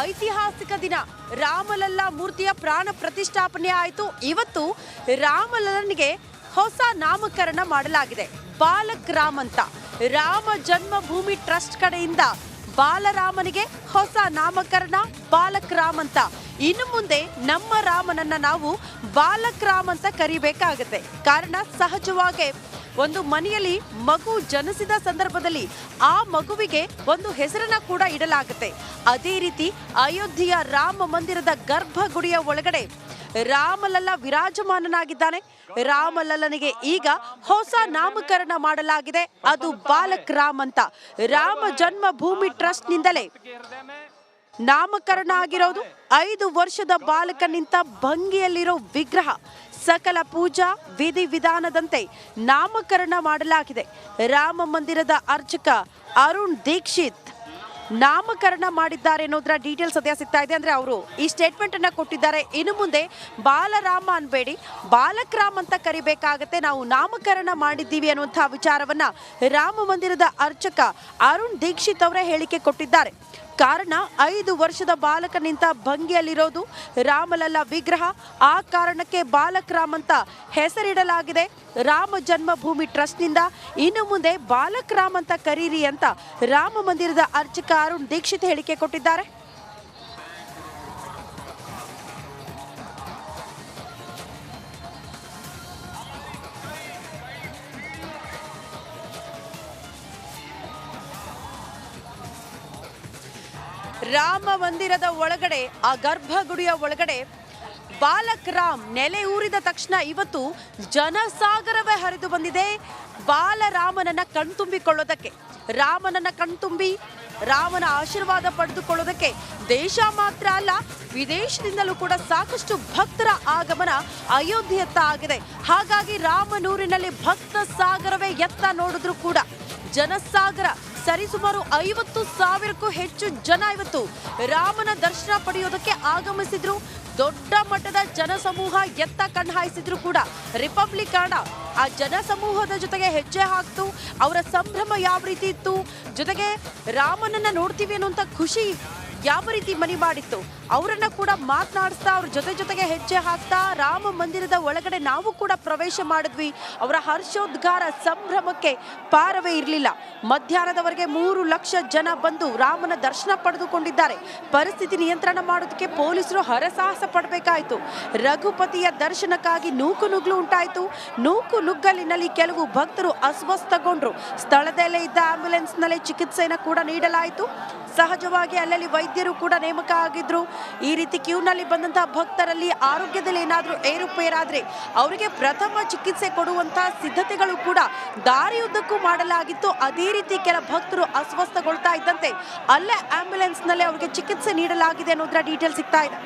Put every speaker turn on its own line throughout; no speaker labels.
ಐತಿಹಾಸಿಕ ದಿನ. ರಾಮಲಲ್ಲಾ ಮೂರ್ತಿಯ ಪ್ರಾಣ ಪ್ರತಿಷ್ಠಾಪನೆ ಆಯಿತು. ಇವತ್ತು ರಾಮಲಲ್ಲನಿಗೆ ಹೊಸ ನಾಮಕರಣ ಮಾಡಲಾಗಿದೆ. ಬಾಲಕ್ ರಾಮ್ ಅಂತ. ರಾಮ ಜನ್ಮಭೂಮಿ ಟ್ರಸ್ಟ್ ಕಡೆಯಿಂದ ಬಾಲರಾಮನಿಗೆ ಹೊಸ ನಾಮಕರಣ ಬಾಲಕ್ ರಾಮ್ ಅಂತ. ಇನ್ನು ಮುಂದೆ ನಮ್ಮ ರಾಮನನ್ನ ನಾವು ಬಾಲಕ್ ರಾಮ್ ಅಂತ ಕರಿಬೇಕಾಗುತ್ತೆ. ಕಾರಣ ಸಹಜವಾಗಿ ಒಂದು ಮನೆಯಲ್ಲಿ ಮಗು ಜನಿಸಿದ ಸಂದರ್ಭದಲ್ಲಿ ಆ ಮಗುವಿಗೆ ಒಂದು ಹೆಸರನ್ನ ಕೂಡ ಇಡಲಾಗುತ್ತೆ. ಅದೇ ರೀತಿ ಅಯೋಧ್ಯೆಯ ರಾಮ ಮಂದಿರದ ಗರ್ಭಗುಡಿಯ ಒಳಗಡೆ ರಾಮಲಲ್ಲ ವಿರಾಜಮಾನನಾಗಿದ್ದಾನೆ. ರಾಮಲಲ್ಲನಿಗೆ ಈಗ ಹೊಸ ನಾಮಕರಣ ಮಾಡಲಾಗಿದೆ. ಅದು ಬಾಲಕ್ ರಾಮ್ ಅಂತ. ರಾಮ ಜನ್ಮಭೂಮಿ ಟ್ರಸ್ಟ್ ನಿಂದಲೇ ನಾಮಕರಣ ಆಗಿರೋದು. 5 ವರ್ಷದ ಬಾಲಕ ನಿಂತ ಭಂಗಿಯಲ್ಲಿರೋ ವಿಗ್ರಹ ಸಕಲ ಪೂಜಾ ವಿಧಿ ವಿಧಾನದಂತೆ ನಾಮಕರಣ ಮಾಡಲಾಗಿದೆ. ರಾಮ ಮಂದಿರದ ಅರ್ಚಕ ಅರುಣ್ ದೀಕ್ಷಿತ್ ನಾಮಕರಣ ಮಾಡಿದ್ದಾರೆ ಅನ್ನೋದರ ಡೀಟೇಲ್ಸ್ ಸದ್ಯ ಸಿಗ್ತಾ ಇದೆ. ಅಂದ್ರೆ ಅವರು ಈ ಸ್ಟೇಟ್ಮೆಂಟ್ ಅನ್ನ ಕೊಟ್ಟಿದ್ದಾರೆ. ಇನ್ನು ಮುಂದೆ ಬಾಲರಾಮ ಅನ್ಬೇಡಿ, ಬಾಲಕ್ ರಾಮ್ ಅಂತ ಕರಿಬೇಕಾಗತ್ತೆ, ನಾವು ನಾಮಕರಣ ಮಾಡಿದ್ದೀವಿ ಅನ್ನುವಂತಹ ವಿಚಾರವನ್ನ ರಾಮ ಮಂದಿರದ ಅರ್ಚಕ ಅರುಣ್ ದೀಕ್ಷಿತ್ ಅವರೇ ಹೇಳಿಕೆ ಕೊಟ್ಟಿದ್ದಾರೆ. ಕಾರಣ 5 ವರ್ಷದ ಬಾಲಕ ನಿಂತ ಭಂಗಿಯಲ್ಲಿರೋದು ರಾಮಲಲ್ಲ ವಿಗ್ರಹ. ಆ ಕಾರಣಕ್ಕೆ ಬಾಲಕ್ ರಾಮ್ ಅಂತ ಹೆಸರಿಡಲಾಗಿದೆ ರಾಮ ಜನ್ಮಭೂಮಿ ಟ್ರಸ್ಟ್ನಿಂದ. ಇನ್ನು ಮುಂದೆ ಬಾಲಕ್ ರಾಮ್ ಅಂತ ಕರೀರಿ ಅಂತ ರಾಮ ಮಂದಿರದ ಅರ್ಚಕ ಅರುಣ್ ದೀಕ್ಷಿತ್ ಹೇಳಿಕೆ ಕೊಟ್ಟಿದ್ದಾರೆ. ರಾಮ ಮಂದಿರದ ಒಳಗಡೆ, ಆ ಗರ್ಭಗುಡಿಯ ಒಳಗಡೆ ಬಾಲಕ್ ರಾಮ್ ನೆಲೆ ಊರಿದ ತಕ್ಷಣ ಇವತ್ತು ಜನಸಾಗರವೇ ಹರಿದು ಬಂದಿದೆ ಬಾಲರಾಮನನ್ನ ಕಣ್ತುಂಬಿಕೊಳ್ಳೋದಕ್ಕೆ. ರಾಮನನ್ನ ಕಣ್ತುಂಬಿ ರಾಮನ ಆಶೀರ್ವಾದ ಪಡೆದುಕೊಳ್ಳೋದಕ್ಕೆ ದೇಶ ಮಾತ್ರ ಅಲ್ಲ, ವಿದೇಶದಿಂದಲೂ ಕೂಡ ಸಾಕಷ್ಟು ಭಕ್ತರ ಆಗಮನ ಅಯೋಧ್ಯೆಯತ್ತ ಆಗಿದೆ. ಹಾಗಾಗಿ ರಾಮನೂರಿನಲ್ಲಿ ಭಕ್ತ ಸಾಗರವೇ ಎತ್ತ ನೋಡಿದ್ರು ಕೂಡ ಜನಸಾಗರ. ಸರಿಸುಮಾರು 50,000ಕ್ಕೂ ಹೆಚ್ಚು ಜನ ಇವತ್ತು ರಾಮನ ದರ್ಶನ ಪಡೆಯೋದಕ್ಕೆ ಆಗಮಿಸಿದ್ರು. ದೊಡ್ಡ ಮಟ್ಟದ ಜನಸಮೂಹ ಎತ್ತ ಕಣ್ಣಾಯಿಸಿದ್ರು ಕೂಡ ರಿಪಬ್ಲಿಕ್ ಆ ಜನಸಮೂಹದ ಜೊತೆಗೆ ಹೆಜ್ಜೆ ಹಾಕ್ತು. ಅವರ ಸಂಭ್ರಮ ಯಾವ ರೀತಿ ಇತ್ತು, ಜೊತೆಗೆ ರಾಮನನ್ನ ನೋಡ್ತೀವಿ ಅನ್ನುವಂಥ ಖುಷಿ ಯಾವ ರೀತಿ ಮನೆ ಮಾಡಿತ್ತು, ಅವರನ್ನ ಕೂಡ ಮಾತನಾಡಿಸ್ತಾ ಅವ್ರ ಜೊತೆಗೆ ಹೆಜ್ಜೆ ಹಾಕ್ತಾ ರಾಮ ಮಂದಿರದ ಒಳಗಡೆ ನಾವು ಕೂಡ ಪ್ರವೇಶ ಮಾಡಿದ್ವಿ. ಅವರ ಹರ್ಷೋದ್ಗಾರ ಸಂಭ್ರಮಕ್ಕೆ ಪಾರವೇ ಇರಲಿಲ್ಲ. ಮಧ್ಯಾಹ್ನದವರೆಗೆ 3 ಲಕ್ಷ ಜನ ಬಂದು ರಾಮನ ದರ್ಶನ ಪಡೆದುಕೊಂಡಿದ್ದಾರೆ. ಪರಿಸ್ಥಿತಿ ನಿಯಂತ್ರಣ ಮಾಡೋದಕ್ಕೆ ಪೊಲೀಸರು ಹರಸಾಹಸ ಪಡಬೇಕಾಯಿತು. ರಘುಪತಿಯ ದರ್ಶನಕ್ಕಾಗಿ ನೂಕುನುಗ್ಲು ಉಂಟಾಯಿತು. ನೂಕುನುಗ್ಗಲಿನಲ್ಲಿ ಕೆಲವು ಭಕ್ತರು ಅಸ್ವಸ್ಥಗೊಂಡ್ರು. ಸ್ಥಳದಲ್ಲೇ ಇದ್ದ ಆಂಬ್ಯುಲೆನ್ಸ್ನಲ್ಲೇ ಚಿಕಿತ್ಸೆಯನ್ನು ಕೂಡ ನೀಡಲಾಯಿತು. ಸಹಜವಾಗಿ ಅಲ್ಲಲ್ಲಿ ವೈದ್ಯರು ಕೂಡ ನೇಮಕ ಆಗಿದ್ರು. ಈ ರೀತಿ ಕ್ಯೂನಲ್ಲಿ ಬಂದಂತಹ ಭಕ್ತರಲ್ಲಿ ಆರೋಗ್ಯದಲ್ಲಿ ಏನಾದರೂ ಏರುಪೇರಾದ್ರೆ ಅವರಿಗೆ ಪ್ರಥಮ ಚಿಕಿತ್ಸೆ ಕೊಡುವಂತಹ ಸಿದ್ಧತೆಗಳು ಕೂಡ ದಾರಿಯುದ್ದಕ್ಕೂ ಮಾಡಲಾಗಿತ್ತು. ಅದೇ ರೀತಿ ಕೆಲ ಭಕ್ತರು ಅಸ್ವಸ್ಥಗೊಳ್ತಾ ಇದ್ದಂತೆ ಅಲ್ಲೇ ಆಂಬ್ಯುಲೆನ್ಸ್ನಲ್ಲೇ ಅವರಿಗೆ ಚಿಕಿತ್ಸೆ ನೀಡಲಾಗಿದೆ ಅನ್ನೋದರ ಡೀಟೇಲ್ ಸಿಗ್ತಾ ಇದೆ.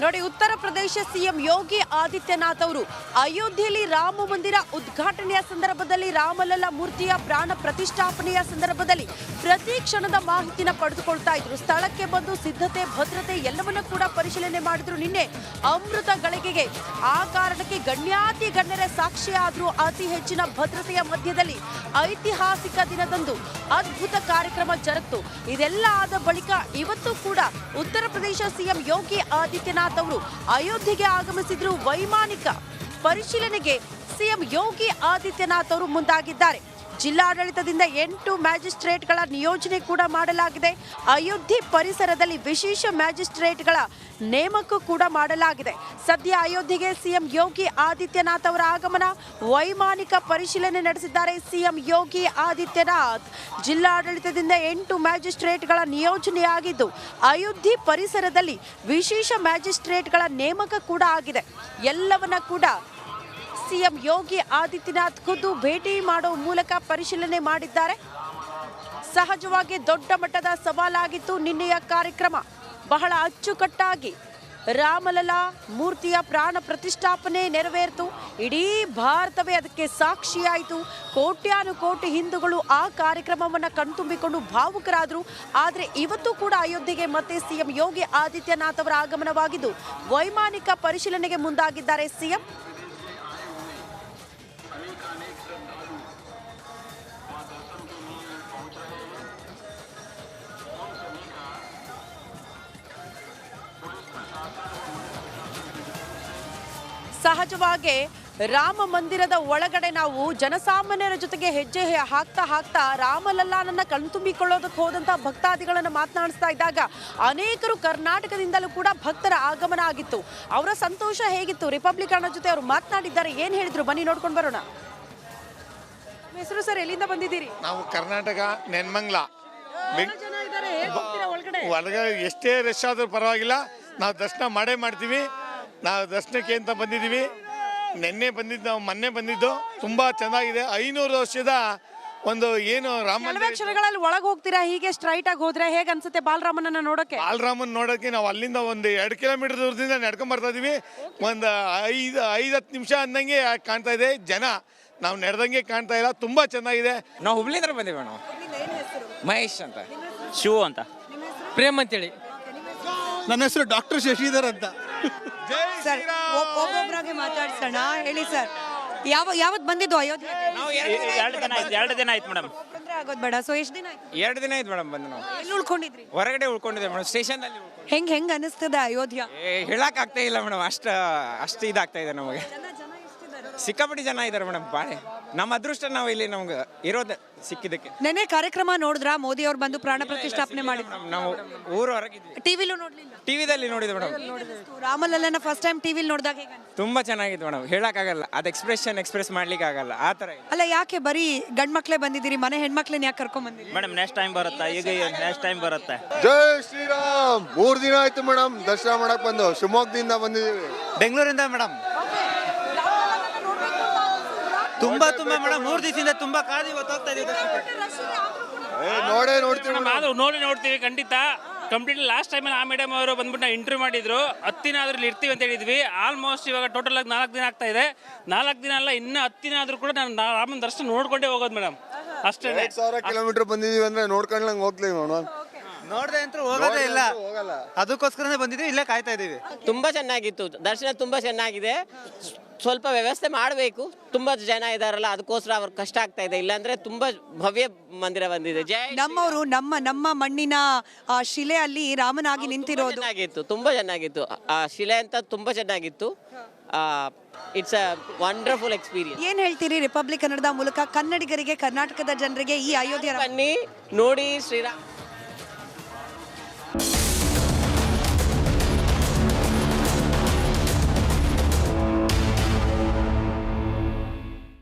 ನೋಡಿ, ಉತ್ತರ ಪ್ರದೇಶ ಸಿಎಂ ಯೋಗಿ ಆದಿತ್ಯನಾಥ್ ಅವರು ಅಯೋಧ್ಯೆಯಲ್ಲಿ ರಾಮ ಮಂದಿರ ಉದ್ಘಾಟನೆಯ ಸಂದರ್ಭದಲ್ಲಿ, ರಾಮಲಲ್ಲಾ ಮೂರ್ತಿಯ ಪ್ರಾಣ ಪ್ರತಿಷ್ಠಾಪನೆಯ ಸಂದರ್ಭದಲ್ಲಿ ಪ್ರತಿ ಕ್ಷಣದ ಮಾಹಿತಿನ ಪಡೆದುಕೊಳ್ತಾ ಇದ್ರು. ಸ್ಥಳಕ್ಕೆ ಬಂದು ಸಿದ್ಧತೆ, ಭದ್ರತೆ ಎಲ್ಲವನ್ನ ಕೂಡ ಪರಿಶೀಲನೆ ಮಾಡಿದ್ರು. ನಿನ್ನೆ ಅಮೃತ ಗಳಿಗೆಗೆ ಆ ಕಾರಣಕ್ಕೆ ಗಣ್ಯಾತಿ ಗಣ್ಯರೇ ಸಾಕ್ಷಿಯಾದ್ರು. ಅತಿ ಹೆಚ್ಚಿನ ಭದ್ರತೆಯ ಮಧ್ಯದಲ್ಲಿ ಐತಿಹಾಸಿಕ ದಿನದಂದು ಅದ್ಭುತ ಕಾರ್ಯಕ್ರಮ ಜರುಗಿತು. ಇದೆಲ್ಲ ಆದ ಬಳಿಕ ಇವತ್ತು ಕೂಡ ಉತ್ತರ ಪ್ರದೇಶ ಸಿಎಂ ಯೋಗಿ ಆದಿತ್ಯನಾಥ್ ಅವರು ಅಯೋಧ್ಯೆಗೆ ಆಗಮಿಸಿದ್ರು. ವೈಮಾನಿಕ ಪರಿಶೀಲನೆಗೆ ಸಿಎಂ ಯೋಗಿ ಆದಿತ್ಯನಾಥ್ ಅವರು ಮುಂದಾಗಿದ್ದಾರೆ. ಜಿಲ್ಲಾಡಳಿತದಿಂದ 8 ಮ್ಯಾಜಿಸ್ಟ್ರೇಟ್ಗಳ ನಿಯೋಜನೆ ಕೂಡ ಮಾಡಲಾಗಿದೆ. ಅಯೋಧ್ಯೆ ಪರಿಸರದಲ್ಲಿ ವಿಶೇಷ ಮ್ಯಾಜಿಸ್ಟ್ರೇಟ್ಗಳ ನೇಮಕ ಕೂಡ ಮಾಡಲಾಗಿದೆ. ಸದ್ಯ ಅಯೋಧ್ಯೆಗೆ ಸಿಎಂ ಯೋಗಿ ಆದಿತ್ಯನಾಥ್ ಅವರ ಆಗಮನ, ವೈಮಾನಿಕ ಪರಿಶೀಲನೆ ನಡೆಸಿದ್ದಾರೆ ಸಿಎಂ ಯೋಗಿ ಆದಿತ್ಯನಾಥ್. ಜಿಲ್ಲಾಡಳಿತದಿಂದ 8 ಮ್ಯಾಜಿಸ್ಟ್ರೇಟ್ಗಳ ನಿಯೋಜನೆಯಾಗಿದ್ದು ಅಯೋಧ್ಯೆ ಪರಿಸರದಲ್ಲಿ ವಿಶೇಷ ಮ್ಯಾಜಿಸ್ಟ್ರೇಟ್ಗಳ ನೇಮಕ ಕೂಡ ಆಗಿದೆ. ಎಲ್ಲವನ್ನ ಕೂಡ ಸಿಎಂ ಯೋಗಿ ಆದಿತ್ಯನಾಥ್ ಖುದ್ದು ಭೇಟಿ ಮಾಡುವ ಮೂಲಕ ಪರಿಶೀಲನೆ ಮಾಡಿದ್ದಾರೆ. ಸಹಜವಾಗಿ ದೊಡ್ಡ ಮಟ್ಟದ ಸವಾಲಾಗಿತ್ತು ನಿನ್ನೆಯ ಕಾರ್ಯಕ್ರಮ. ಬಹಳ ಅಚ್ಚುಕಟ್ಟಾಗಿ ರಾಮಲಲ್ಲಾ ಮೂರ್ತಿಯ ಪ್ರಾಣ ಪ್ರತಿಷ್ಠಾಪನೆ ನೆರವೇರಿತು. ಇಡೀ ಭಾರತವೇ ಅದಕ್ಕೆ ಸಾಕ್ಷಿಯಾಯಿತು. ಕೋಟ್ಯಾನುಕೋಟಿ ಹಿಂದೂಗಳು ಆ ಕಾರ್ಯಕ್ರಮವನ್ನು ಕಣ್ತುಂಬಿಕೊಂಡು ಭಾವುಕರಾದರು. ಆದರೆ ಇವತ್ತು ಕೂಡ ಅಯೋಧ್ಯೆಗೆ ಮತ್ತೆ ಸಿಎಂ ಯೋಗಿ ಆದಿತ್ಯನಾಥ್ ಅವರ ಆಗಮನವಾಗಿದ್ದು ವೈಮಾನಿಕ ಪರಿಶೀಲನೆಗೆ ಮುಂದಾಗಿದ್ದಾರೆ ಸಿಎಂ. ಸಹಜವಾಗಿ ರಾಮ ಮಂದಿರದ ಒಳಗಡೆ ನಾವು ಜನಸಾಮಾನ್ಯರ ಜೊತೆಗೆ ಹೆಜ್ಜೆ ಹಾಕ್ತಾ ರಾಮಲಲ್ಲಾನನ್ನ ಕಣ್ತುಂಬಿಕೊಳ್ಳೋದಕ್ಕೆ ಹೋದಂತ ಭಕ್ತಾದಿಗಳನ್ನ ಮಾತನಾಡಿಸ್ತಾ ಇದ್ದಾಗ ಅನೇಕರು ಕರ್ನಾಟಕದಿಂದಲೂ ಕೂಡ ಭಕ್ತರ ಆಗಮನ ಆಗಿತ್ತು. ಅವರ ಸಂತೋಷ ಹೇಗಿತ್ತು? ರಿಪಬ್ಲಿಕ್ ಅನ್ನೋ ಜೊತೆ ಅವರು ಮಾತನಾಡಿದ್ದಾರೆ. ಏನ್ ಹೇಳಿದ್ರು ಬನ್ನಿ ನೋಡ್ಕೊಂಡು ಬರೋಣ. ಹೆಸರು ಸರ್, ಎಲ್ಲಿಂದ ಬಂದಿದ್ದೀರಿ?
ನಾವು ಕರ್ನಾಟಕ ನೆನ್ಮಂಗ್ಲ. ಒಳಗಡೆ ಎಷ್ಟೇ ರಶ್ ಆದ್ರೂ ಪರವಾಗಿಲ್ಲ, ನಾವು ದರ್ಶನ ಮಾಡೇ ಮಾಡ್ತೀವಿ. ನಾವು ದರ್ಶನಕ್ಕೆ ಅಂತ ಬಂದಿದ್ದೀವಿ. ಮೊನ್ನೆ ಬಂದಿದ್ದು ತುಂಬಾ ಚೆನ್ನಾಗಿದೆ. 500 ವರ್ಷದ ಒಂದು ಏನು ರಾಮ
ಕ್ಷಣಗಳಲ್ಲಿ ಒಳಗೆ ಹೋಗ್ತೀರಾ? ಹೀಗೆ ಸ್ಟ್ರೈಟ್ ಆಗಿ ಹೋದ್ರೆ ಹೇಗೆ ಅನ್ಸುತ್ತೆ ಬಾಲರಾಮನನ್ನ ನೋಡೋಕೆ?
ಬಾಲರಾಮನ್ ನೋಡೋಕೆ ನಾವು ಅಲ್ಲಿಂದ ಒಂದು 2 ಕಿಲೋಮೀಟರ್ ದೂರದಿಂದ ನಡ್ಕೊಂಡ್ ಬರ್ತಾ ಇದೀವಿ. ಒಂದು 5-10 ನಿಮಿಷ ಅಂದಂಗೆ ಕಾಣ್ತಾ ಇದೆ ಜನ. ನಾವು ನಡೆದಂಗೆ ಕಾಣ್ತಾ ಇಲ್ಲ, ತುಂಬಾ ಚೆನ್ನಾಗಿದೆ.
ನಾವು ಹುಬ್ಳಿಂದ ಬಂದಿವಿ. ನಾವು ಮಹೇಶ್ ಅಂತ,
ಶಿವು ಅಂತ,
ಪ್ರೇಮ್ ಅಂತೇಳಿ.
ನನ್ನ ಹೆಸರು ಡಾಕ್ಟರ್ ಶಶಿಧರ್ ಅಂತ.
ಸರ್, ಒಬ್ಬೊಬ್ಬರಾಗಿ ಮಾತಾಡ್ಸೋಣ. ಹೇಳಿ ಸರ್, ಯಾವತ್ತು ಬಂದಿದ್ದು ಅಯೋಧ್ಯೆ?
ನಾವು
2 ದಿನ ಆಯ್ತು ಮೇಡಮ್.
ತೊಂದ್ರೆ ಆಗೋದು ಬೇಡ. ಸೊ ಎಷ್ಟು ದಿನ ಆಯ್ತು?
2 ದಿನ ಆಯ್ತು ಮೇಡಮ್ ಬಂದು. ನಾವು
ಎಲ್ಲಿ ಉಳ್ಕೊಂಡಿದ್ರಿ?
ಹೊರಗಡೆ ಉಳ್ಕೊಂಡಿದ್ದೆ ಮೇಡಮ್, ಸ್ಟೇಷನ್ದಲ್ಲಿ.
ಹೆಂಗ್ ಅನಿಸ್ತದೆ ಅಯೋಧ್ಯ?
ಹೇಳಕ್ ಆಗ್ತಾ ಇಲ್ಲ ಮೇಡಮ್, ಅಷ್ಟು ಇದಾಗ್ತಾ ಇದೆ ನಮಗೆ. ಸಿಕ್ಕಾಪಟ್ಟಿ ಜನ ಇದ್ದಾರೆ ಮೇಡಮ್, ಬಾಳೆ. ನಮ್ಮ ಅದೃಷ್ಟ ನಾವು ಇಲ್ಲಿ ನಮ್ಗೆ ಇರೋದು ಸಿಕ್ಕಿದ್ದಕ್ಕೆ.
ನೆನೆ ಕಾರ್ಯಕ್ರಮ ನೋಡಿದ್ರ? ಮೋದಿ ಅವ್ರು ಬಂದು ಪ್ರಾಣ ಪ್ರತಿಷ್ಠಾಪನೆ ಮಾಡಿದ್ರು.
ನಾವು ಊರು ಹೊರಗಿದ್ವಿ.
ಟಿವಿಲೂ ನೋಡ್ಲಿಲ್ಲ?
ಟಿವಿದಲ್ಲಿ ನೋಡಿದೆ ಮೇಡಮ್.
ರಾಮಲಲ್ಲನ ಫಸ್ಟ್ ಟೈಮ್ ಟಿವಿಲಿ ನೋಡಿದಾಗ ಹೇಗೆ ಅನ್ಸ್ತು?
ತುಂಬಾ ಚೆನ್ನಾಗಿತ್ತು ಮೇಡಮ್, ಹೇಳಕ್ ಆಗಲ್ಲ. ಅದು ಎಕ್ಸ್ಪ್ರೆಸ್ ಮಾಡ್ಲಿಕ್ಕೆ ಆಗಲ್ಲ, ಆ ತರ ಇದೆ.
ಅಲ್ಲ, ಯಾಕೆ ಬರೀ ಗಂಡ್ ಮಕ್ಳೇ ಬಂದಿದ್ದೀರಿ? ಮನೆ ಹೆಣ್ಮಕ್ಳನ್ನ ಯಾಕೆ ಕರ್ಕೊಂಡ್ ಬಂದಿರಿ?
ಮೇಡಮ್ ನೆಕ್ಸ್ಟ್ ಟೈಮ್ ಬರುತ್ತೆ, ಈಗ ನೆಕ್ಸ್ಟ್ ಟೈಮ್ ಬರುತ್ತೆ.
ಜೈ ಶ್ರೀರಾಮ್. 3 ದಿನ ಆಯ್ತು ಮೇಡಮ್ ದರ್ಶನ ಮಾಡಕ್ ಬಂದು. ಶಿವಮೊಗ್ಗದಿಂದ ಬಂದಿದ್ದೀವಿ.
ಬೆಂಗಳೂರಿಂದ ಮೇಡಮ್. ತುಂಬಾ ಮೇಡಮ್, 3 ದಿವಸದಿಂದ ತುಂಬಾ ಕಾದು ಇವತ್ತು ಹೋಗ್ತಾ ಇದೀವಿ.
ನೋಡ್ತೀವಿ ಖಂಡಿತ. ಕಂಪ್ಲೀಟ್ ಲಾಸ್ಟ್ ಟೈಮಲ್ಲಿ ಆ ಮೇಡಮ್ ಅವರು ಬಂದ್ಬಿಟ್ಟು ಇಂಟರ್ವ್ಯೂ ಮಾಡಿದ್ರು. 10 ದಿನ ಆದ್ರೂ ಇಲ್ಲಿ ಇರ್ತೀವಿ ಅಂತ ಹೇಳಿದ್ವಿ. ಆಲ್ಮೋಸ್ಟ್ ಇವಾಗ ಟೋಟಲ್ ಆಗಿ 4 ದಿನ ಆಗ್ತಾ ಇದೆ. 4 ದಿನ ಅಲ್ಲ, ಇನ್ನು 10 ದಿನ ಆದ್ರೂ ಕೂಡ ನಾನು ರಾಮನ ದರ್ಶನ ನೋಡ್ಕೊಂಡೇ ಹೋಗೋದು ಮೇಡಮ್. ಅಷ್ಟೇ.
1000 ಕಿಲೋಮೀಟರ್ ಬಂದಿದೀವಿ ಅಂದ್ರೆ ನೋಡ್ಕೊಂಡ್ಲಂಗ್ ಹೋಗ್ತೀವಿ ಮೇಡಮ್.
ನೋಡ್ದೆ ಅಂತೂ ಹೋಗೋದೇ ಇಲ್ಲ, ಅದಕ್ಕೋಸ್ಕರನೇ ಬಂದಿದ್ದೀವಿ, ಇಲ್ಲೇ ಕಾಯ್ತಾ ಇದೀವಿ.
ತುಂಬ ಚೆನ್ನಾಗಿತ್ತು ದರ್ಶನ, ತುಂಬ ಚೆನ್ನಾಗಿದೆ. ಸ್ವಲ್ಪ ವ್ಯವಸ್ಥೆ ಮಾಡಬೇಕು, ತುಂಬ ಜನ ಇದಾರಲ್ಲ, ಅದಕ್ಕೋಸ್ಕರ ಅವ್ರಿಗೆ ಕಷ್ಟ ಆಗ್ತಾ ಇದೆ. ಇಲ್ಲಾಂದ್ರೆ ತುಂಬಾ ಭವ್ಯ ಮಂದಿರ ಬಂದಿದೆ.
ನಮ್ಮವರು ನಮ್ಮ ಮಣ್ಣಿನ ಶಿಲೆಯಲ್ಲಿ ರಾಮನಾಗಿ ನಿಂತಿರೋದು
ಚೆನ್ನಾಗಿತ್ತು, ತುಂಬಾ ಚೆನ್ನಾಗಿತ್ತು. ಆ ಶಿಲೆ ಅಂತ ತುಂಬಾ ಚೆನ್ನಾಗಿತ್ತು. It's a wonderful experience.
ಏನ್ ಹೇಳ್ತೀರಿ ರಿಪಬ್ಲಿಕ್ ಕನ್ನಡದ ಮೂಲಕ ಕನ್ನಡಿಗರಿಗೆ, ಕರ್ನಾಟಕದ ಜನರಿಗೆ ಈ ಅಯೋಧ್ಯೆ
ಬನ್ನಿ ನೋಡಿ ಶ್ರೀರಾಮ್